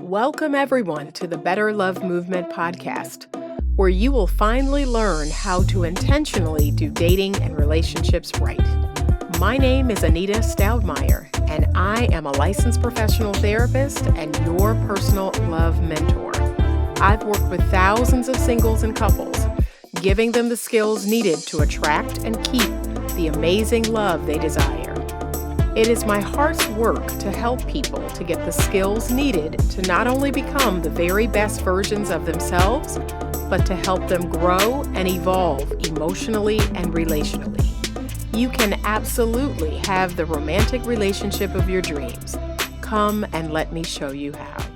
Welcome, everyone, to the Better Love Movement podcast, where you will finally learn how to intentionally do dating and relationships right. My name is Anita Stoudmire, and I am a licensed professional therapist and your personal love mentor. I've worked with thousands of singles and couples, giving them the skills needed to attract and keep the amazing love they desire. It is my heart's work to help people to get the skills needed to not only become the very best versions of themselves, but to help them grow and evolve emotionally and relationally. You can absolutely have the romantic relationship of your dreams. Come and let me show you how.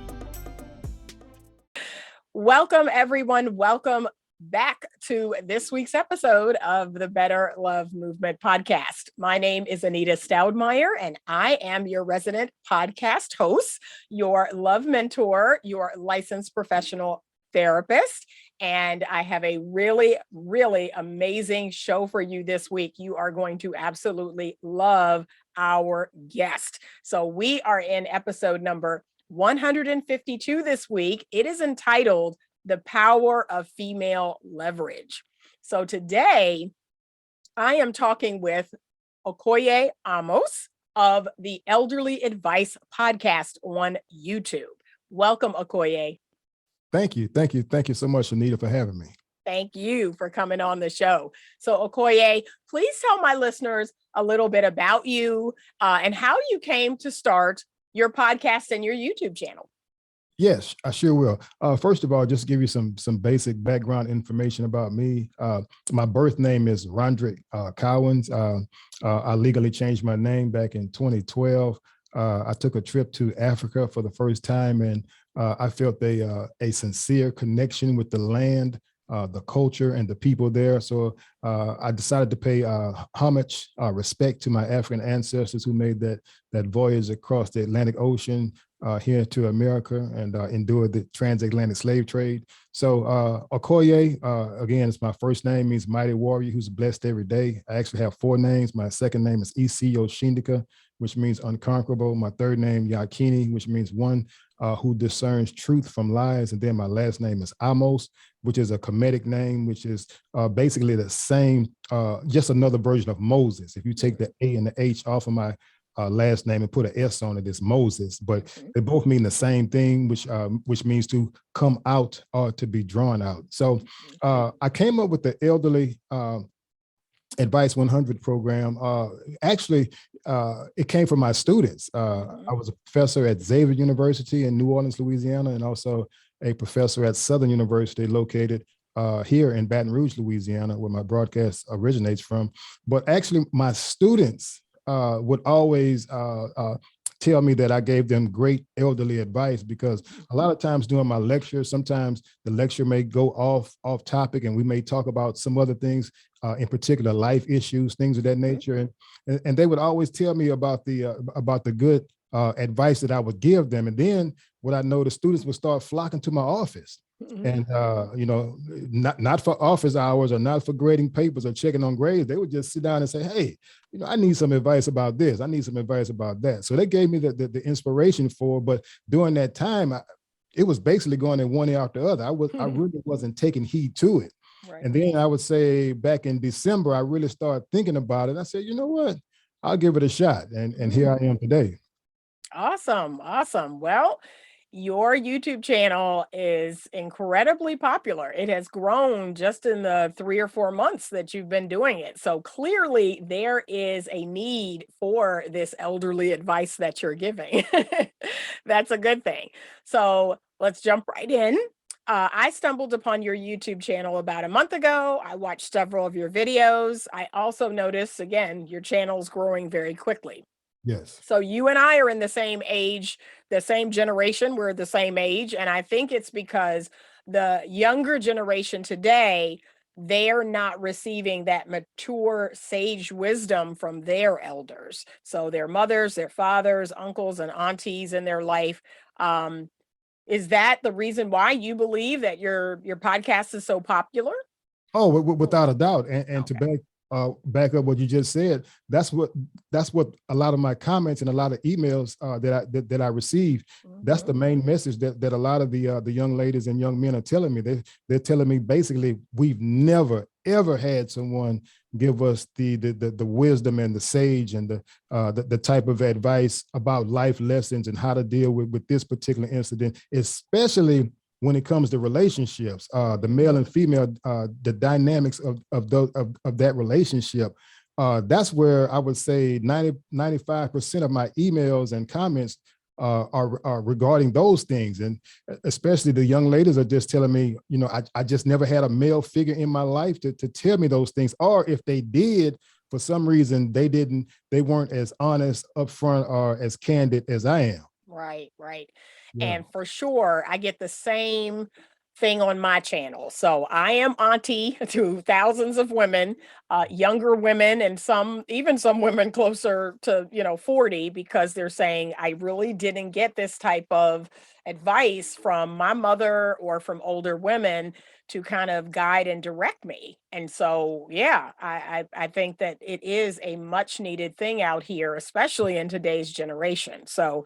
Welcome, everyone. Welcome back to this week's episode of the Better Love Movement podcast. My name is Anita Stoudmire, and I am your resident podcast host, your love mentor, your licensed professional therapist. And I have a really, really amazing show for you this week. You are going to absolutely love our guest. So we are in episode number 152 this week. It is entitled The Power of Female Leverage. So today I am talking with Okoye Ahmose of the Elderly Advice podcast on YouTube. Welcome, Okoye. Thank you. Thank you. Thank you so much, Anita, for having me. Thank you for coming on the show. So Okoye, please tell my listeners a little bit about you and how you came to start your podcast and your YouTube channel. Yes, I sure will. First of all, just give you some basic background information about me. My birth name is Rondrick Cowens. I legally changed my name back in 2012. I took a trip to Africa for the first time, and I felt a sincere connection with the land, the culture, and the people there. So I decided to pay homage, respect to my African ancestors who made that voyage across the Atlantic Ocean here to America and endured the transatlantic slave trade. So Okoye, again, it's my first name, means mighty warrior who's blessed every day. I actually have four names. My second name is Isi Yoshindika, which means unconquerable. My third name, Yakini, which means one who discerns truth from lies. And then my last name is Ahmose, which is a Kemetic name, which is basically the same, just another version of Moses. If you take the A and the H off of my last name and put an S on it, it's Moses, but they both mean the same thing, which means to come out or to be drawn out. So I came up with the Elderly Advice 100 program. Actually, it came from my students. I was a professor at Xavier University in New Orleans, Louisiana, and also a professor at Southern University located here in Baton Rouge, Louisiana, where my broadcast originates from. But actually, my students would always tell me that I gave them great elderly advice, because a lot of times during my lecture, sometimes the lecture may go off topic and we may talk about some other things, in particular life issues, things of that nature. And they would always tell me about the good advice that I would give them. And then what I know, the students would start flocking to my office. And, not for office hours or not for grading papers or checking on grades. They would just sit down and say, hey, I need some advice about this. I need some advice about that. So they gave me the inspiration but during that time, it was basically going in one ear out the other. I really wasn't taking heed to it. Right. And then I would say back in December, I really started thinking about it. I said, you know what, I'll give it a shot. And here I am today. Awesome. Well, your YouTube channel is incredibly popular. It has grown just in the 3 or 4 months that you've been doing it. So clearly there is a need for this elderly advice that you're giving. That's a good thing. So let's jump right in. I stumbled upon your YouTube channel about a month ago. I watched several of your videos. I also noticed, again, your channel's growing very quickly. Yes. So you and I are in the same age, the same generation. We're the same age. And I think it's because the younger generation today, they're not receiving that mature sage wisdom from their elders. So their mothers, their fathers, uncles, and aunties in their life. Is that the reason why you believe that your podcast is so popular? Oh, without a doubt. And okay. back up what you just said. That's what a lot of my comments and a lot of emails that I receive. That's the main message that a lot of the young ladies and young men are telling me. They're telling me basically, we've never ever had someone give us the wisdom and the sage and the type of advice about life lessons and how to deal with this particular incident, especially when it comes to relationships, the male and female, the dynamics of that relationship. That's where I would say 95% of my emails and comments are regarding those things. And especially the young ladies are just telling me, I just never had a male figure in my life to tell me those things. Or if they did, for some reason, they weren't as honest, upfront, or as candid as I am. Right, right. Yeah. And for sure, I get the same thing on my channel. So I am auntie to thousands of women, younger women, and even some women closer to, 40, because they're saying, I really didn't get this type of advice from my mother or from older women to kind of guide and direct me. And so, yeah, I think that it is a much needed thing out here, especially in today's generation. So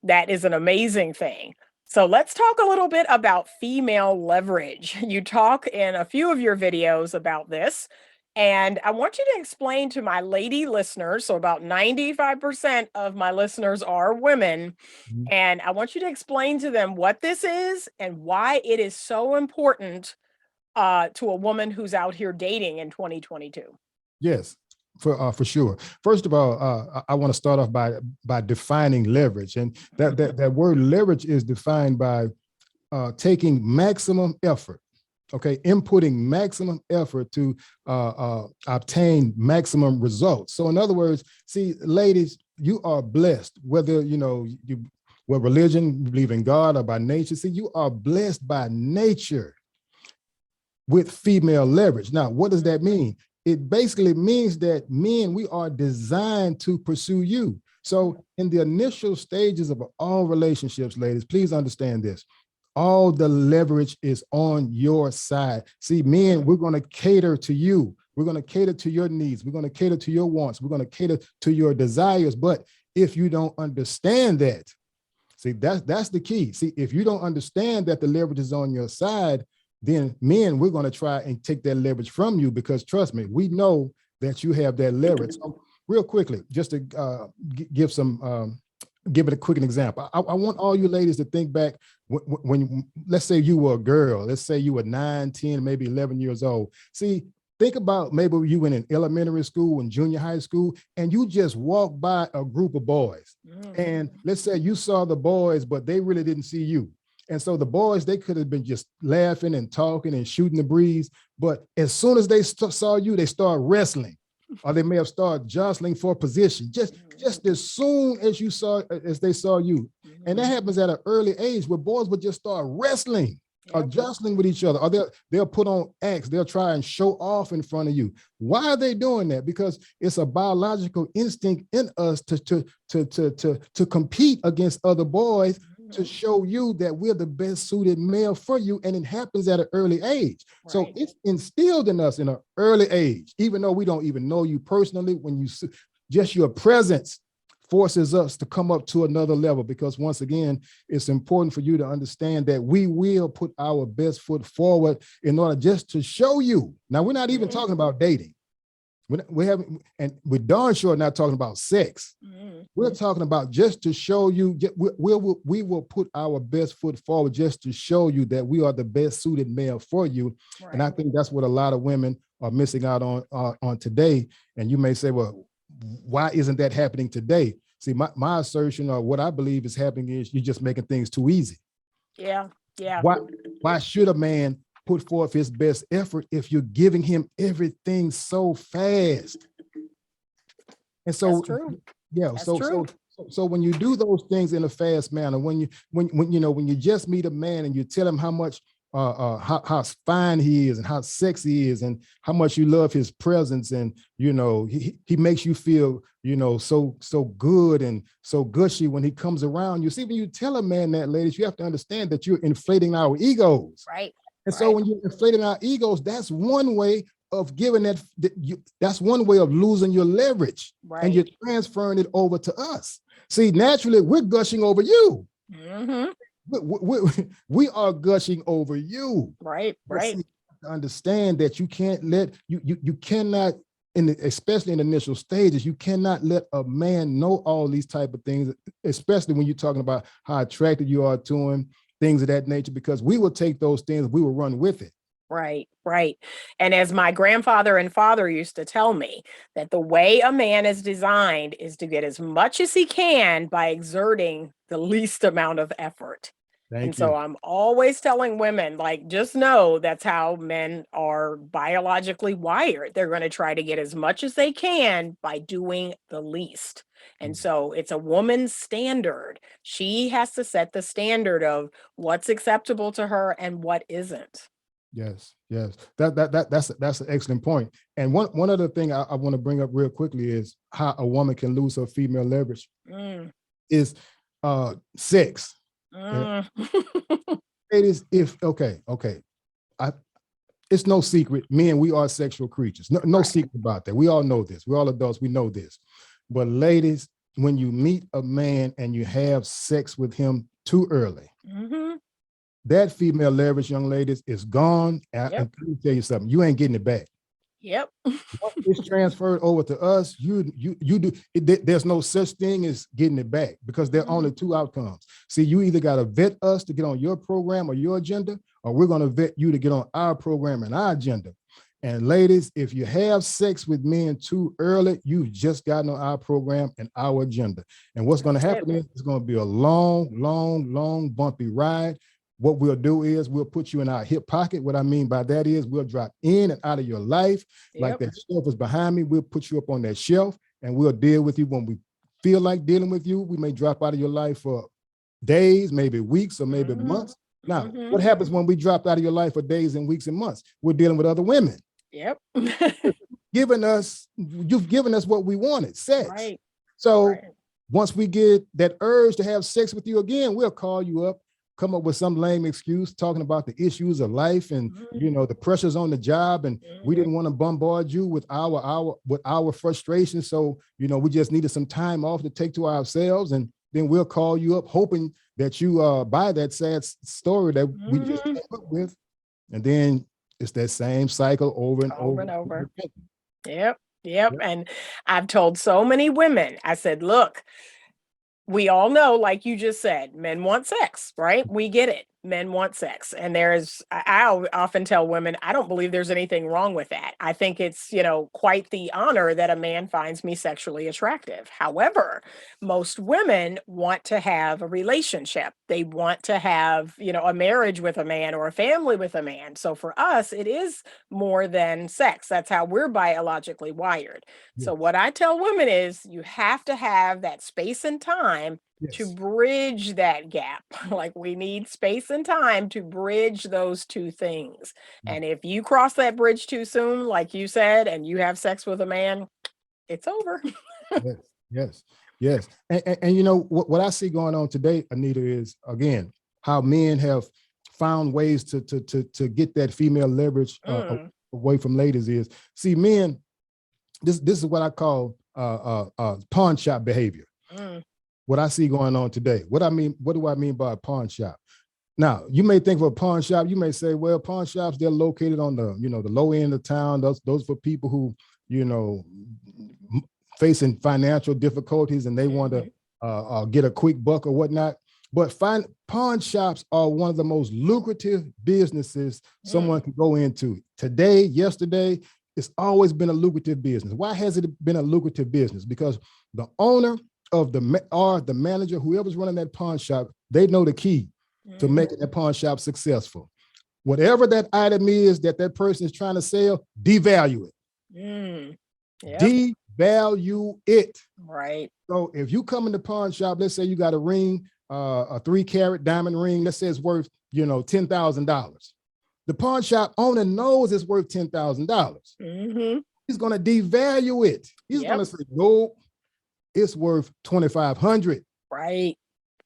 that is an amazing thing. So let's talk a little bit about female leverage. You talk in a few of your videos about this, and I want you to explain to my lady listeners, so about 95% of my listeners are women, and I want you to explain to them what this is and why it is so important to a woman who's out here dating in 2022. Yes, for sure. First of all, I want to start off by defining leverage, and that word leverage is defined by taking maximum effort. Okay, inputting maximum effort to obtain maximum results. So, in other words, see, ladies, you are blessed, whether what religion, you believe in God or by nature. See, you are blessed by nature with female leverage. Now, what does that mean? It basically means that men, we are designed to pursue you. So in the initial stages of all relationships, ladies, please understand this. All the leverage is on your side. See, men, we're going to cater to you. We're going to cater to your needs. We're going to cater to your wants. We're going to cater to your desires. But if you don't understand that, see, that's the key. See, if you don't understand that the leverage is on your side, then men, we're going to try and take that leverage from you, because trust me, we know that you have that leverage. So real quickly, just to give it a quick example. I want all you ladies to think back when let's say you were a girl, let's say you were 9, 10, maybe 11 years old. See, think about maybe you went in elementary school and junior high school, and you just walked by a group of boys. And let's say you saw the boys, but they really didn't see you. And so the boys, they could have been just laughing and talking and shooting the breeze. But as soon as they saw you, they started wrestling, or they may have started jostling for position, just as soon as they saw you. And that happens at an early age, where boys would just start wrestling or jostling with each other, or they'll put on acts. They'll try and show off in front of you. Why are they doing that? Because it's a biological instinct in us to compete against other boys, to show you that we're the best suited male for you. And it happens at an early age. Right. So it's instilled in us in an early age, even though we don't even know you personally. When just your presence forces us to come up to another level, because once again, it's important for you to understand that we will put our best foot forward in order just to show you. Now, we're not even talking about dating. We haven't, and we're darn sure not talking about sex. We're talking about just to show you, we will put our best foot forward just to show you that we are the best suited male for you. Right. And I think that's what a lot of women are missing out on today. And you may say, well, why isn't that happening today? See, my assertion, or what I believe is happening, is you're just making things too easy. Yeah. Why should a man put forth his best effort if you're giving him everything so fast? And so, that's true. Yeah. That's so true. So when you do those things in a fast manner, when you just meet a man and you tell him how much how fine he is and how sexy he is and how much you love his presence, and he makes you feel so good and so gushy when he comes around you. See, when you tell a man that, ladies, you have to understand that you're inflating our egos. Right. And so when you're inflating our egos, that's one way of giving that's one way of losing your leverage, and you're Right. transferring it over to us. See, naturally, we're gushing over you. Mm-hmm. We are gushing over you. Right. But Right. see, understand that you can't let you cannot especially in the initial stages, you cannot let a man know all these type of things, especially when you're talking about how attracted you are to him, things of that nature, because we will take those things, we will run with it. Right, right. And as my grandfather and father used to tell me, that the way a man is designed is to get as much as he can by exerting the least amount of effort. And Thank so you. I'm always telling women, like, just know that's how men are biologically wired. They're going to try to get as much as they can by doing the least. And so it's a woman's standard. She has to set the standard of what's acceptable to her and what isn't. Yes, yes. That's an excellent point. And one other thing I want to bring up real quickly is how a woman can lose her female leverage Mm, is sex. mm. It is okay. I It's no secret. Men, we are sexual creatures. No Right. secret about that. We all know this. We're all adults. We know this. But ladies, when you meet a man and you have sex with him too early, Mm-hmm. that female leverage, young ladies, is gone. And Yep. let me tell you something, you ain't getting it back. Yep. Once it's transferred over to us, you do there's no such thing as getting it back, because there are only two outcomes. See, you either got to vet us to get on your program or your agenda, or we're going to vet you to get on our program and our agenda. And ladies, if you have sex with men too early, you've just gotten on our program and our agenda. And what's going to That's happen it. is it's going to be a long, bumpy ride. What we'll do is we'll put you in our hip pocket. What I mean by that is we'll drop in and out of your life. Like Yep. that shelf is behind me, we'll put you up on that shelf and we'll deal with you when we feel like dealing with you. We may drop out of your life for days, maybe weeks, or maybe Mm-hmm. months. Now, Mm-hmm. what happens when we drop out of your life for days and weeks and months? We're dealing with other women. Yep. You've given us what we wanted, sex. Right. So Right. once we get that urge to have sex with you again, we'll call you up, come up with some lame excuse talking about the issues of life and the pressures on the job, and we didn't want to bombard you with our frustration. So we just needed some time off to take to ourselves, and then we'll call you up hoping that you buy that sad story that we just came up with, and then it's that same cycle over and Over over and and over. over again. Yep. Yep. Yep. And I've told so many women, I said, look, we all know, like you just said, men want sex, right? We get it. Men want sex. And I often tell women, I don't believe there's anything wrong with that. I think it's, quite the honor that a man finds me sexually attractive. However, most women want to have a relationship. They want to have, a marriage with a man or a family with a man. So for us, it is more than sex. That's how we're biologically wired. So Yes. what I tell women is you have to have that space and time to Yes. bridge that gap. Like we need space and time to bridge those two things. And if you cross that bridge too soon, like you said, and you have sex with a man, it's over. Yes, yes, yes. And what I see going on today, Anita, is again how men have found ways to get that female leverage away from ladies. Is see men. This is what I call pawn shop behavior. Mm, What I see going on today. What do I mean by a pawn shop? Now, you may think of a pawn shop, you may say, well, pawn shops, they're located on the low end of town. Those for people who, facing financial difficulties and they want to get a quick buck or whatnot. But pawn shops are one of the most lucrative businesses someone can go into. Today, yesterday, it's always been a lucrative business. Why has it been a lucrative business? Because the owner of the manager, whoever's running that pawn shop, they know the key to making that pawn shop successful. Whatever that item is that person is trying to sell, devalue it. Yep. Devalue it. Right. So if you come in the pawn shop, let's say you got a ring, a 3-carat diamond ring, let's say it's worth, $10,000. The pawn shop owner knows it's worth $10,000. He's going to devalue it. He's going to say, no, it's worth $2,500. Right.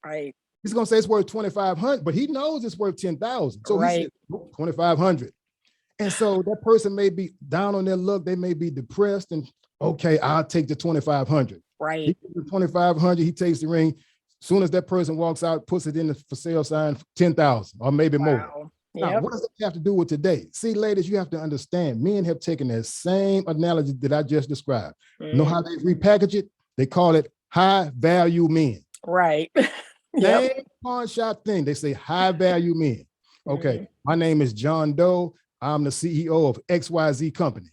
Right. He's going to say it's worth $2,500, but he knows it's worth $10,000. So he says $2,500. And so that person may be down on their luck. They may be depressed and, okay, I'll take the 2,500. Right. He takes the 2,500, he takes the ring. Soon as that person walks out, puts it in the for sale sign, 10,000 or maybe more. Now, what does that have to do with today? See, ladies, you have to understand, men have taken that same analogy that I just described. Know how they repackage it? They call it high value men. Right. Same pawn shop thing. They say high value men. Okay, my name is John Doe. I'm the CEO of XYZ company.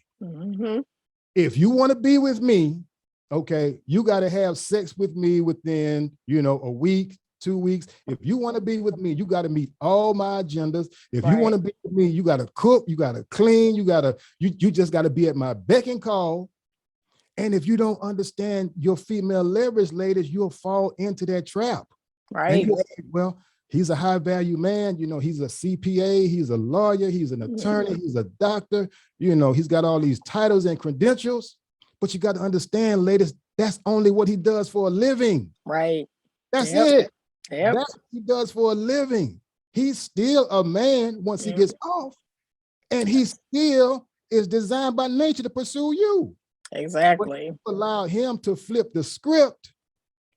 If you want to be with me, okay, you got to have sex with me within, a week, 2 weeks. If you want to be with me, you got to meet all my agendas. If you want to be with me, you got to cook, you got to clean, you just got to be at my beck and call. And if you don't understand your female leverage, ladies, you'll fall into that trap. Right. And well, he's a high value man. He's a CPA, he's a lawyer, he's an attorney, he's a doctor. He's got all these titles and credentials. But you got to understand, ladies, that's only what he does for a living. Right. That's it. That's what he does for a living. He's still a man once he gets off, and he still is designed by nature to pursue you. Exactly. But allow him to flip the script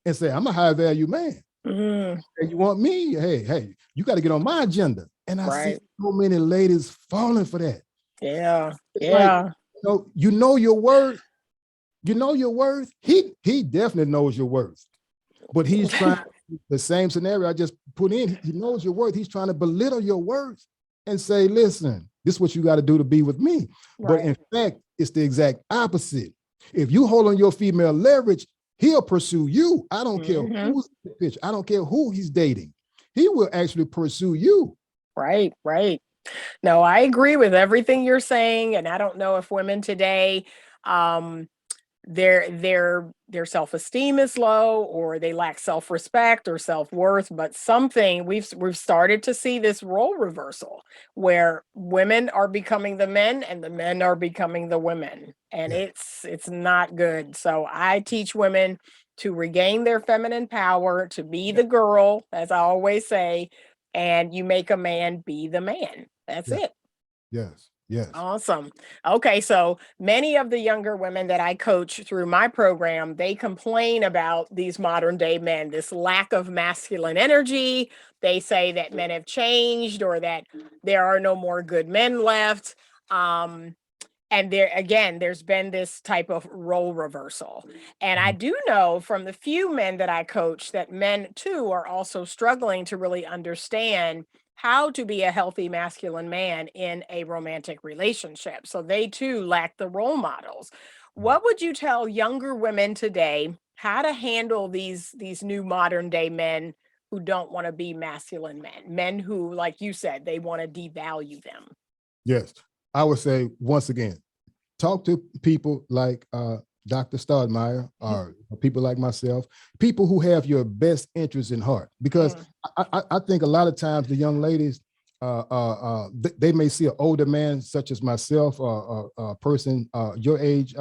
and say, I'm a high value man. Hey, you want me? Hey, you got to get on my agenda. And I see so many ladies falling for that. Yeah. Like, you know your worth. You know your worth. He definitely knows your worth. But he's trying the same scenario I just put in. He knows your worth. He's trying to belittle your worth and say, listen, this is what you got to do to be with me. But in fact, it's the exact opposite. If you hold on your female leverage, he'll pursue you. I don't care who's in the picture. I don't care who he's dating. He will actually pursue you. Right. No, I agree with everything you're saying. And I don't know if women today, their self-esteem is low, or they lack self-respect or self-worth, but something we've started to see this role reversal where women are becoming the men and the men are becoming the women, and it's not good. So I teach women to regain their feminine power, to be the girl, as I always say, and you make a man be the man. That's it. Yes. Awesome. Okay, so many of the younger women that I coach through my program, they complain about these modern day men, this lack of masculine energy. They say that men have changed, or that there are no more good men left. And there's been this type of role reversal. And I do know from the few men that I coach that men too are also struggling to really understand how to be a healthy masculine man in a romantic relationship. So they too lack the role models. What would you tell younger women today how to handle these new modern day men who don't want to be masculine men who, like you said, they want to devalue them? Yes. I would say, once again, talk to people like Dr. Stoudmire, or people like myself, people who have your best interests in heart. Because I think a lot of times the young ladies, they may see an older man such as myself, or a person your age,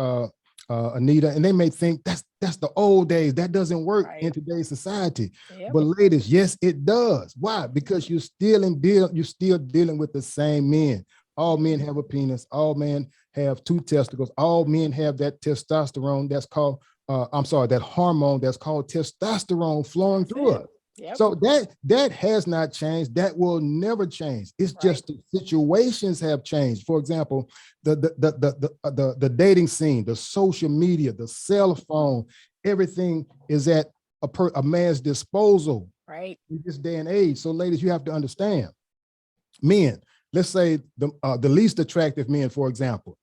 Anita, and they may think that's the old days. That doesn't work in today's society. But ladies, yes, it does. Why? Because you're still dealing with the same men. All men have a penis. All men have 2 testicles. All men have that testosterone that's called, that hormone that's called testosterone flowing through us. So that has not changed. That will never change. It's just the situations have changed. For example, the dating scene, the social media, the cell phone, everything is at a man's disposal in this day and age. So ladies, you have to understand, men, let's say the least attractive men, for example,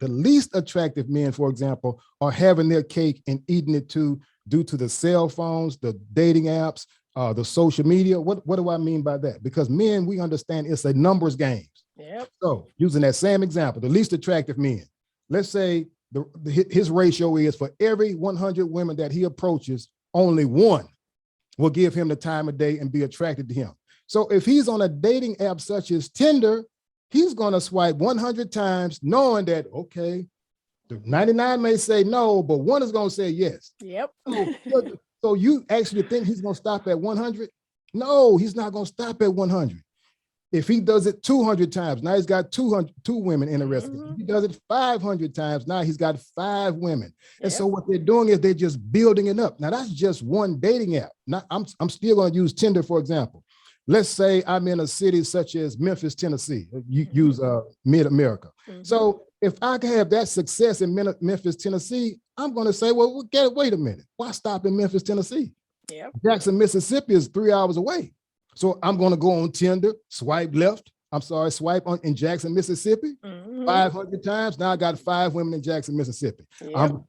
are having their cake and eating it too, due to the cell phones, the dating apps, the social media. What do I mean by that? Because men, we understand it's a numbers game. So using that same example, the least attractive men, let's say his ratio is, for every 100 women that he approaches, only 1 will give him the time of day and be attracted to him. So if he's on a dating app such as Tinder, he's going to swipe 100 times, knowing that, okay, the 99 may say no, but 1 is going to say yes. So you actually think he's going to stop at 100? No, he's not going to stop at 100. If he does it 200 times, now he's got 2 women interested. If he does it 500 times, now he's got 5 women. And so what they're doing is they're just building it up. Now that's just one dating app. Now I'm still going to use Tinder, for example. Let's say I'm in a city such as Memphis, Tennessee. You use mid-America. So if I can have that success in Memphis, Tennessee, I'm going to say, well, wait a minute. Why stop in Memphis, Tennessee? Jackson, Mississippi is 3 hours away. So I'm going to go on Tinder, swipe in Jackson, Mississippi, 500 times. Now I got 5 women in Jackson, Mississippi.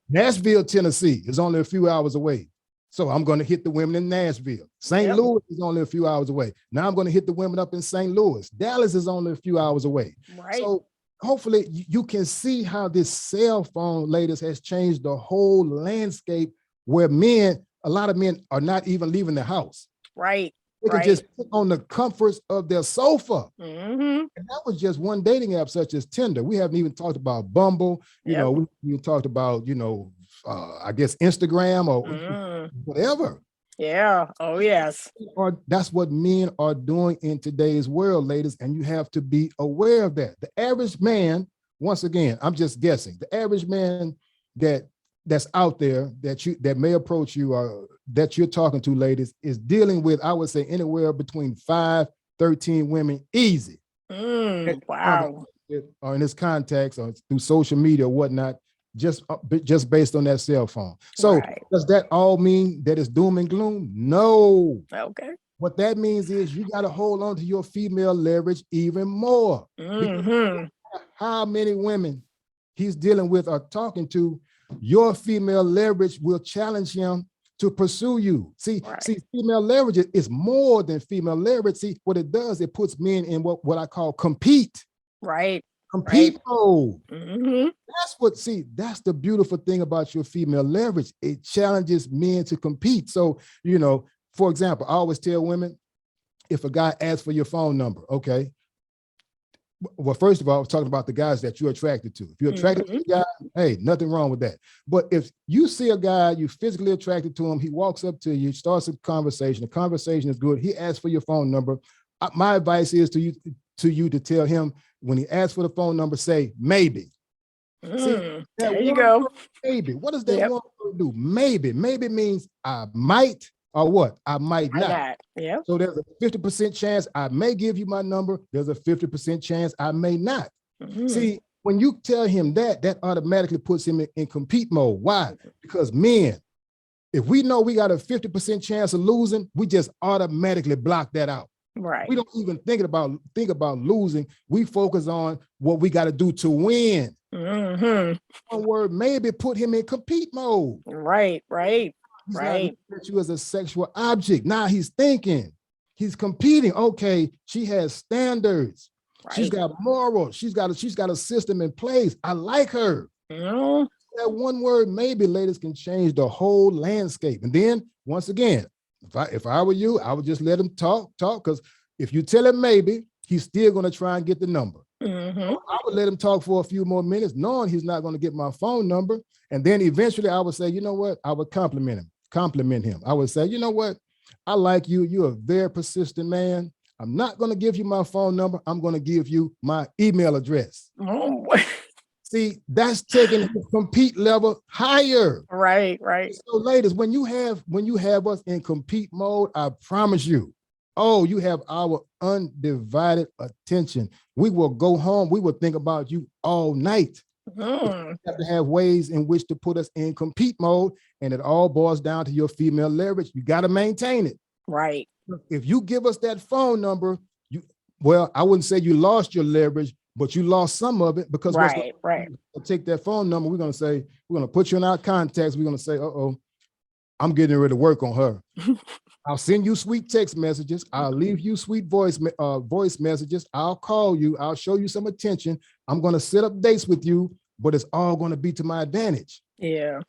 Nashville, Tennessee is only a few hours away. So I'm going to hit the women in Nashville. St. Louis is only a few hours away. Now I'm going to hit the women up in St. Louis. Dallas is only a few hours away. So hopefully you can see how this cell phone, ladies, has changed the whole landscape where a lot of men are not even leaving the house. They can just put on the comforts of their sofa. And that was just one dating app such as Tinder. We haven't even talked about Bumble. You know, we talked about, I guess Instagram or whatever. Oh, yes. That's what men are doing in today's world, ladies. And you have to be aware of that. The average man, once again, I'm just guessing, the average man that's out there that may approach you or that you're talking to, ladies, is dealing with, I would say, anywhere between 5-13 women easy. Wow. Or in this context or through social media or whatnot, just based on that cell phone. So does that all mean that it's doom and gloom? No. Okay. What that means is you got to hold on to your female leverage even more. How many women he's dealing with or talking to, your female leverage will challenge him to pursue you. See, female leverage is more than female leverage. See, what it does, it puts men in what I call compete. Compete mode. That's the beautiful thing about your female leverage. It challenges men to compete. So, for example, I always tell women, if a guy asks for your phone number, okay, well, first of all, I was talking about the guys that you're attracted to. If you're attracted to a guy, hey, nothing wrong with that. But if you see a guy, you're physically attracted to him, he walks up to you, starts a conversation, the conversation is good, he asks for your phone number. My advice is to you to tell him when he asks for the phone number, say maybe. See, there you go. Maybe. What does that one word do? Maybe. Maybe means I might or what? I might not. So there's a 50% chance I may give you my number. There's a 50% chance I may not. See, when you tell him that automatically puts him in compete mode. Why? Because men, if we know we got a 50% chance of losing, we just automatically block that out. We don't even think about losing. We focus on what we got to do to win. One word, maybe put him in compete mode. He's not looking at you as a sexual object. Now he's thinking, he's competing. Okay, she has standards. She's got morals. She's got a system in place. I like her. That one word, maybe, ladies, can change the whole landscape. And then once again, if I were you, I would just let him talk, because if you tell him maybe, he's still going to try and get the number. I would let him talk for a few more minutes, knowing he's not going to get my phone number. And then eventually I would say, you know what? I would compliment him. I would say, you know what? I like you. You're a very persistent man. I'm not going to give you my phone number. I'm going to give you my email address. See, that's taking the compete level higher. So ladies, when you have us in compete mode, I promise you, you have our undivided attention. We will go home. We will think about you all night. You have to have ways in which to put us in compete mode, and it all boils down to your female leverage. You got to maintain it. If you give us that phone number, I wouldn't say you lost your leverage, but you lost some of it, because we'll take that phone number. We're going to put you in our contacts. We're going to say, I'm getting ready to work on her. I'll send you sweet text messages. I'll leave you sweet voice messages. I'll call you. I'll show you some attention. I'm going to set up dates with you, but it's all going to be to my advantage. That's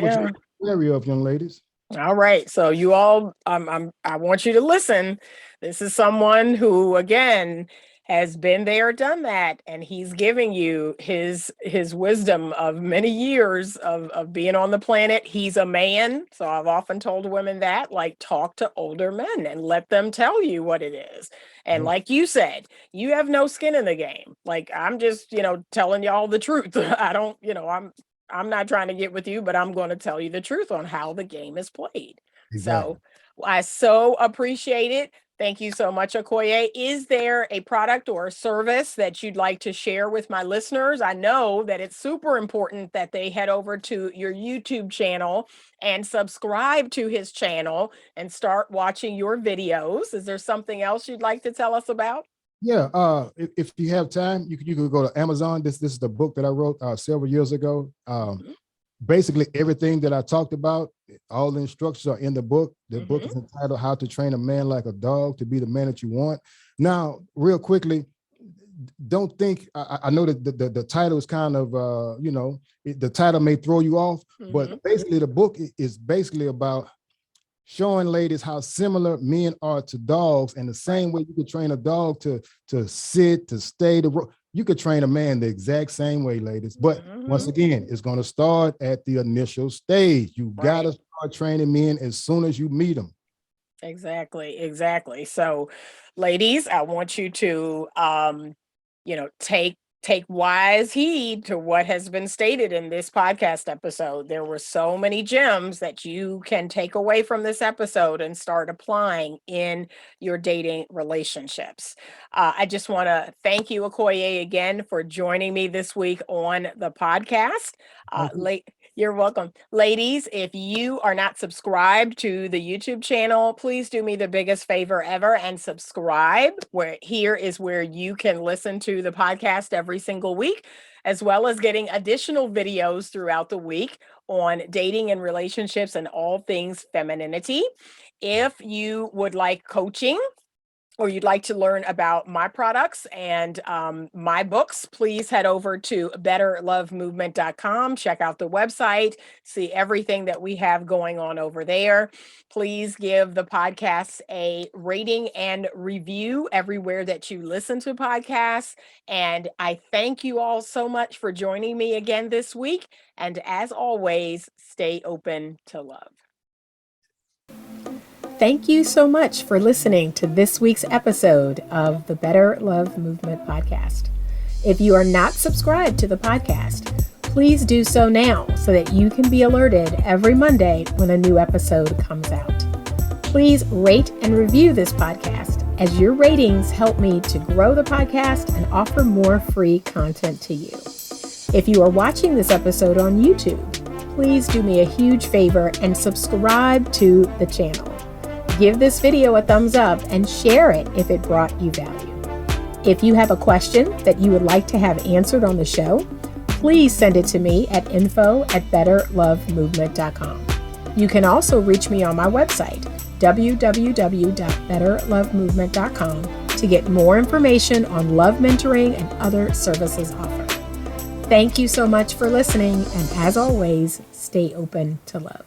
what you're wary of, young ladies. All right. So you all, I want you to listen. This is someone who, again, has been there, done that, and he's giving you his wisdom of many years of being on the planet. He's a man, so I've often told women that, like, talk to older men and let them tell you what it is. And like you said, you have no skin in the game. Like, I'm just, telling y'all the truth. I don't, I'm not trying to get with you, but I'm going to tell you the truth on how the game is played. Exactly. So I so appreciate it. Thank you so much, Okoye. Is there a product or a service that you'd like to share with my listeners? I know that it's super important that they head over to your YouTube channel and subscribe to his channel and start watching your videos. Is there something else you'd like to tell us about? Yeah, if you have time, you could go to Amazon. This is the book that I wrote several years ago. Basically, everything that I talked about, all the instructions are in the book. The book is entitled "How to Train a Man Like a Dog to Be the Man That You Want." Now, real quickly, don't think. I know that the title is kind of, the title may throw you off, but basically, the book is basically about showing ladies how similar men are to dogs, and the same way you could train a dog to sit, to stay, you could train a man the exact same way, ladies. But once again, it's going to start at the initial stage. You got to start training men as soon as you meet them. Exactly. So, ladies, I want you to, take wise heed to what has been stated in this podcast episode. There were so many gems that you can take away from this episode and start applying in your dating relationships. I just want to thank you, Okoye, again for joining me this week on the podcast. You're welcome. Ladies, if you are not subscribed to the YouTube channel, please do me the biggest favor ever and subscribe. Here is where you can listen to the podcast every single week, as well as getting additional videos throughout the week on dating and relationships and all things femininity. If you would like coaching, or you'd like to learn about my products and my books, please head over to betterlovemovement.com. Check out the website, see everything that we have going on over there. Please give the podcast a rating and review everywhere that you listen to podcasts. And I thank you all so much for joining me again this week. And as always, stay open to love. Thank you so much for listening to this week's episode of the Better Love Movement podcast. If you are not subscribed to the podcast, please do so now so that you can be alerted every Monday when a new episode comes out. Please rate and review this podcast, as your ratings help me to grow the podcast and offer more free content to you. If you are watching this episode on YouTube, please do me a huge favor and subscribe to the channel. Give this video a thumbs up and share it if it brought you value. If you have a question that you would like to have answered on the show, please send it to me at info@betterlovemovement.com. You can also reach me on my website, www.betterlovemovement.com, to get more information on love mentoring and other services offered. Thank you so much for listening, and as always, stay open to love.